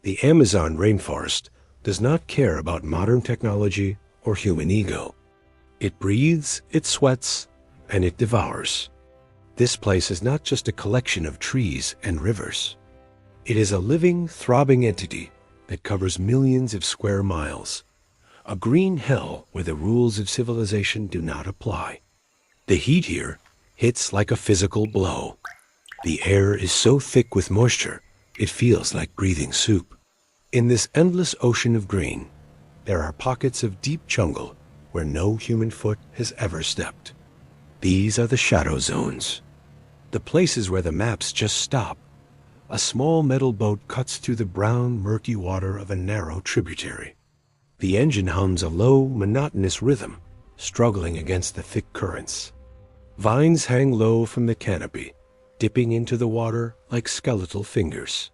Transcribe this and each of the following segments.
The Amazon rainforest does not care about modern technology or human ego. It breathes, it sweats, and it devours. This place is not just a collection of trees and rivers. It is a living, throbbing entity that covers millions of square miles. A green hell where the rules of civilization do not apply. The heat here hits like a physical blow. The air is so thick with moisture, it feels like breathing soup. In this endless ocean of green, there are pockets of deep jungle where no human foot has ever stepped. These are the shadow zones, the places where the maps just stop. A small metal boat cuts through the brown, murky water of a narrow tributary. The engine hums a low, monotonous rhythm, struggling against the thick currents. Vines hang low from the canopy, dipping into the water like skeletal fingers.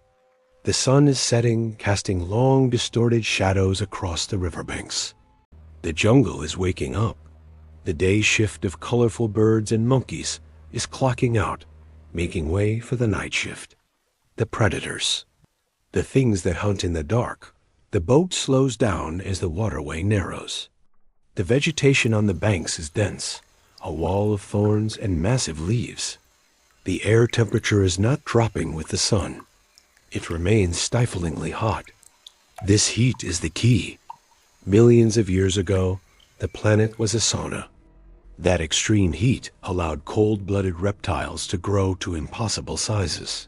The sun is setting, casting long, distorted shadows across the riverbanks. The jungle is waking up. The day shift of colorful birds and monkeys is clocking out, making way for the night shift. The predators, the things that hunt in the dark. The boat slows down as the waterway narrows. The vegetation on the banks is dense, a wall of thorns and massive leaves. The air temperature is not dropping with the sun. It remains stiflingly hot. This heat is the key. Millions of years ago, the planet was a sauna. That extreme heat allowed cold-blooded reptiles to grow to impossible sizes.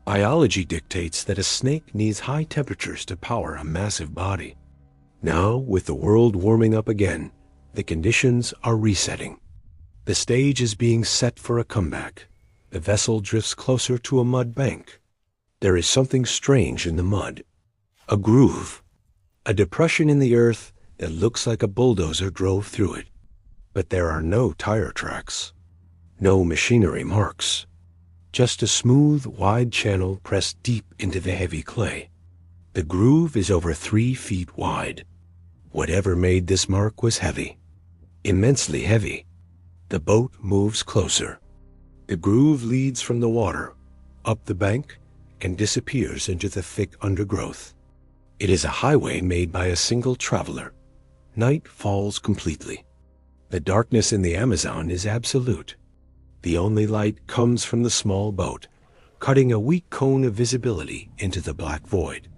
Biology dictates that a snake needs high temperatures to power a massive body. Now, with the world warming up again, the conditions are resetting. The stage is being set for a comeback. The vessel drifts closer to a mud bank. There is something strange in the mud. A groove. A depression in the earth that looks like a bulldozer drove through it. But there are no tire tracks. No machinery marks. Just a smooth, wide channel pressed deep into the heavy clay. The groove is over 3 feet wide. Whatever made this mark was heavy. Immensely heavy. The boat moves closer. The groove leads from the water, up the bank, and disappears into the thick undergrowth. It is a highway made by a single traveler. Night falls completely. The darkness in the Amazon is absolute. The only light comes from the small boat, cutting a weak cone of visibility into the black void.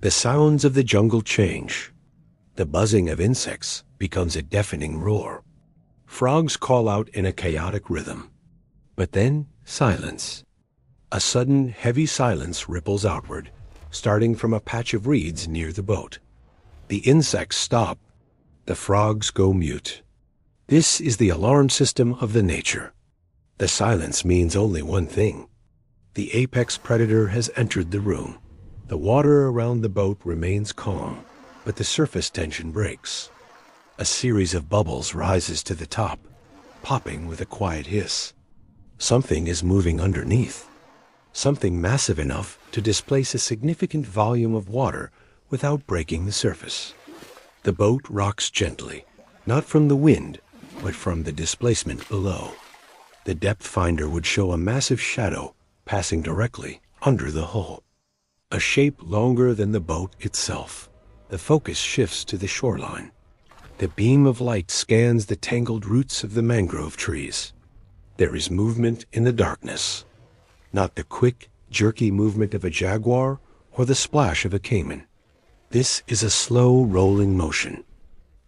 The sounds of the jungle change. The buzzing of insects becomes a deafening roar. Frogs call out in a chaotic rhythm. But then, silence. A sudden, heavy silence ripples outward, starting from a patch of reeds near the boat. The insects stop. The frogs go mute. This is the alarm system of the nature. The silence means only one thing. The apex predator has entered the room. The water around the boat remains calm, but the surface tension breaks. A series of bubbles rises to the top, popping with a quiet hiss. Something is moving underneath. Something massive enough to displace a significant volume of water without breaking the surface. The boat rocks gently, not from the wind, but from the displacement below. The depth finder would show a massive shadow passing directly under the hull. A shape longer than the boat itself. The focus shifts to the shoreline. The beam of light scans the tangled roots of the mangrove trees. There is movement in the darkness. Not the quick, jerky movement of a jaguar or the splash of a caiman. This is a slow, rolling motion.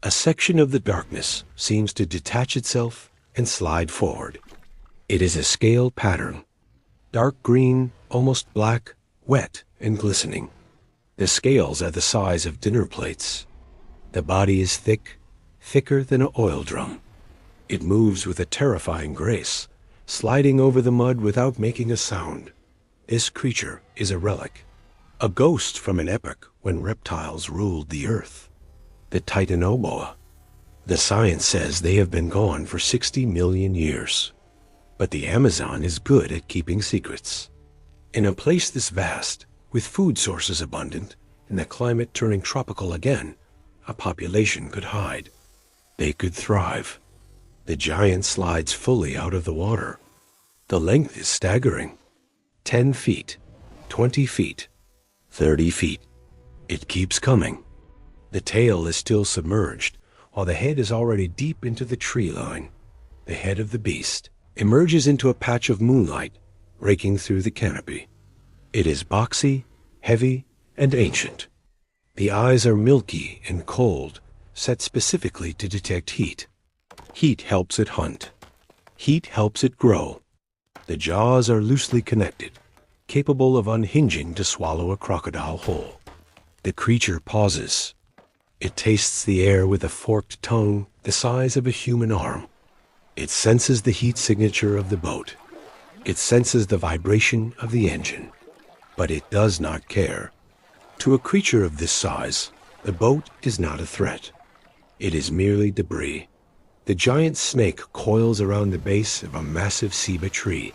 A section of the darkness seems to detach itself and slide forward. It is a scale pattern. Dark green, almost black, wet and glistening. The scales are the size of dinner plates. The body is thick, thicker than an oil drum. It moves with a terrifying grace, sliding over the mud without making a sound. This creature is a relic, a ghost from an epoch when reptiles ruled the earth. The Titanoboa. The science says they have been gone for 60 million years. But the Amazon is good at keeping secrets. In a place this vast, with food sources abundant, and the climate turning tropical again, a population could hide. They could thrive. The giant slides fully out of the water. The length is staggering. 10 feet, 20 feet, 30 feet. It keeps coming. The tail is still submerged, while the head is already deep into the tree line. The head of the beast emerges into a patch of moonlight, raking through the canopy. It is boxy, heavy, and ancient. The eyes are milky and cold, set specifically to detect heat. Heat helps it hunt. Heat helps it grow. The jaws are loosely connected, capable of unhinging to swallow a crocodile whole. The creature pauses. It tastes the air with a forked tongue the size of a human arm. It senses the heat signature of the boat. It senses the vibration of the engine. But it does not care. To a creature of this size, the boat is not a threat. It is merely debris. The giant snake coils around the base of a massive ceiba tree.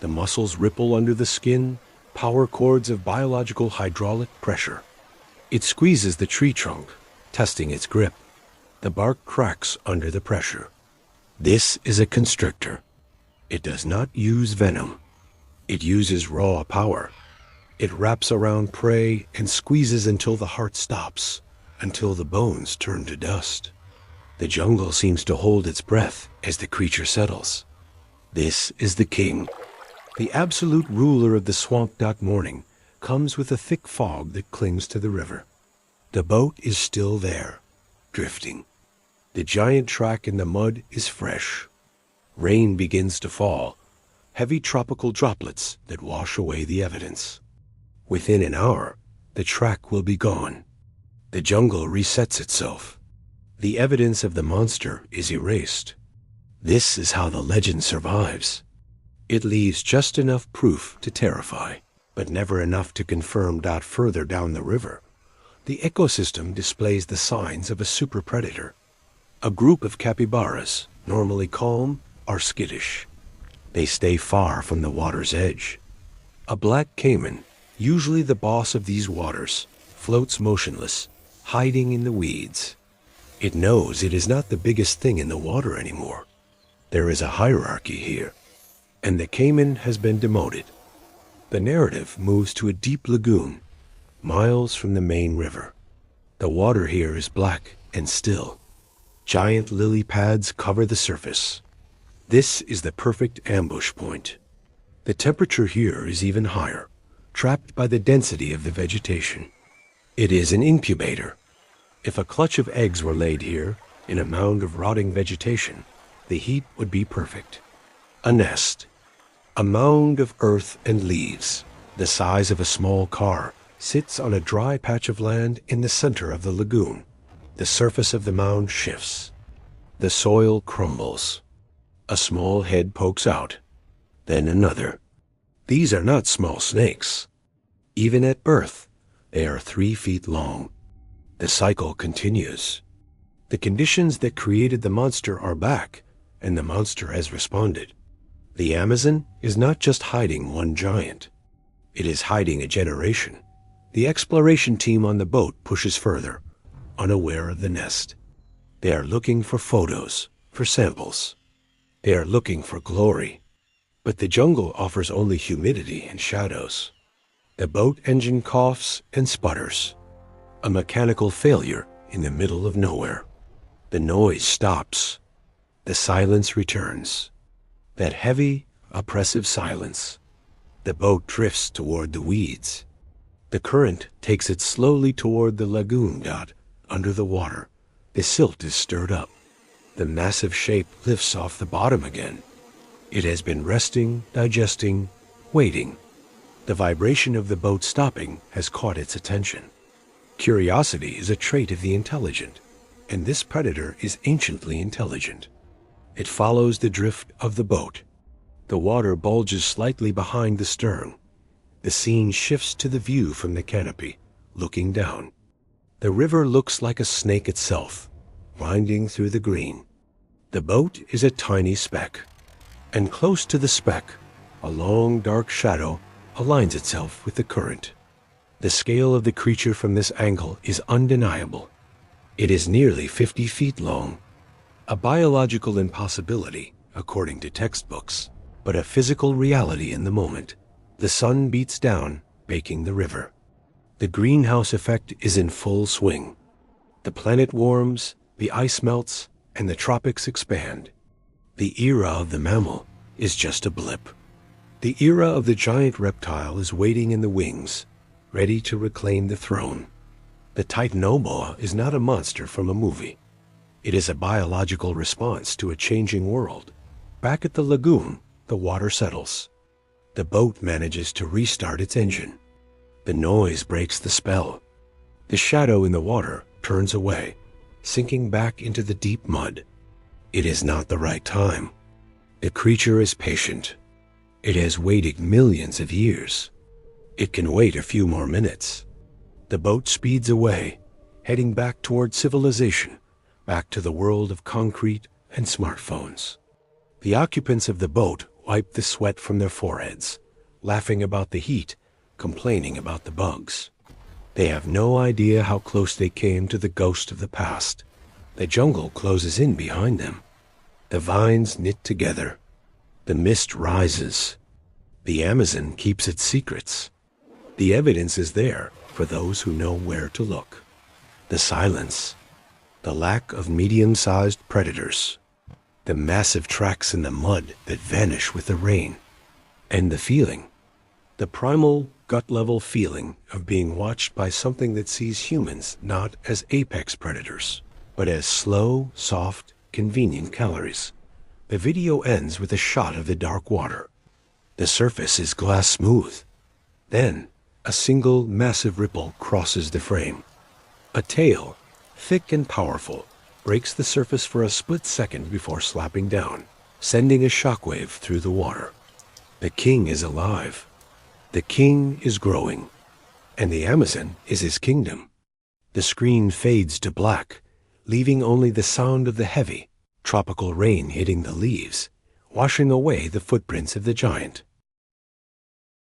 The muscles ripple under the skin, power cords of biological hydraulic pressure. It squeezes the tree trunk, testing its grip. The bark cracks under the pressure. This is a constrictor. It does not use venom. It uses raw power. It wraps around prey and squeezes until the heart stops, until the bones turn to dust. The jungle seems to hold its breath as the creature settles. This is the king. The absolute ruler of the swamp. Morning comes with a thick fog that clings to the river. The boat is still there, drifting. The giant track in the mud is fresh. Rain begins to fall, heavy tropical droplets that wash away the evidence. Within an hour, the track will be gone. The jungle resets itself. The evidence of the monster is erased. This is how the legend survives. It leaves just enough proof to terrify, but never enough to confirm. Further down the river, the ecosystem displays the signs of a super predator. A group of capybaras, normally calm, are skittish. They stay far from the water's edge. A black caiman, usually the boss of these waters, floats motionless, hiding in the weeds. It knows it is not the biggest thing in the water anymore. There is a hierarchy here, and the caiman has been demoted. The narrative moves to a deep lagoon, miles from the main river. The water here is black and still. Giant lily pads cover the surface. This is the perfect ambush point. The temperature here is even higher, trapped by the density of the vegetation. It is an incubator. If a clutch of eggs were laid here, in a mound of rotting vegetation, the heat would be perfect. A nest. A mound of earth and leaves, the size of a small car, sits on a dry patch of land in the center of the lagoon. The surface of the mound shifts. The soil crumbles. A small head pokes out, then another. These are not small snakes. Even at birth, they are 3 feet long. The cycle continues. The conditions that created the monster are back, and the monster has responded. The Amazon is not just hiding one giant. It is hiding a generation. The exploration team on the boat pushes further, unaware of the nest. They are looking for photos, for samples. They are looking for glory. But the jungle offers only humidity and shadows. The boat engine coughs and sputters. A mechanical failure in the middle of nowhere. The noise stops. The silence returns. That heavy, oppressive silence. The boat drifts toward the weeds. The current takes it slowly toward the lagoon. Under the water, the silt is stirred up. The massive shape lifts off the bottom again. It has been resting, digesting, waiting. The vibration of the boat stopping has caught its attention. Curiosity is a trait of the intelligent, and this predator is anciently intelligent. It follows the drift of the boat. The water bulges slightly behind the stern. The scene shifts to the view from the canopy, looking down. The river looks like a snake itself, winding through the green. The boat is a tiny speck, and close to the speck, a long dark shadow aligns itself with the current. The scale of the creature from this angle is undeniable. It is nearly 50 feet long, a biological impossibility, according to textbooks, but a physical reality in the moment. The sun beats down, baking the river. The greenhouse effect is in full swing. The planet warms, the ice melts, and the tropics expand. The era of the mammal is just a blip. The era of the giant reptile is waiting in the wings, ready to reclaim the throne. The Titanoboa is not a monster from a movie. It is a biological response to a changing world. Back at the lagoon, the water settles. The boat manages to restart its engine. The noise breaks the spell. The shadow in the water turns away, sinking back into the deep mud. It is not the right time. The creature is patient. It has waited millions of years. It can wait a few more minutes. The boat speeds away, heading back toward civilization, back to the world of concrete and smartphones. The occupants of the boat wipe the sweat from their foreheads, laughing about the heat, complaining about the bugs. They have no idea how close they came to the ghost of the past. The jungle closes in behind them. The vines knit together. The mist rises. The Amazon keeps its secrets. The evidence is there for those who know where to look. The silence. The lack of medium-sized predators. The massive tracks in the mud that vanish with the rain. And the feeling. The primal, gut-level feeling of being watched by something that sees humans not as apex predators, but as slow, soft, convenient calories. The video ends with a shot of the dark water. The surface is glass smooth. Then, a single massive ripple crosses the frame. A tail, thick and powerful, breaks the surface for a split second before slapping down, sending a shockwave through the water. The king is alive. The king is growing, and the Amazon is his kingdom. The screen fades to black, leaving only the sound of the heavy, tropical rain hitting the leaves, washing away the footprints of the giant.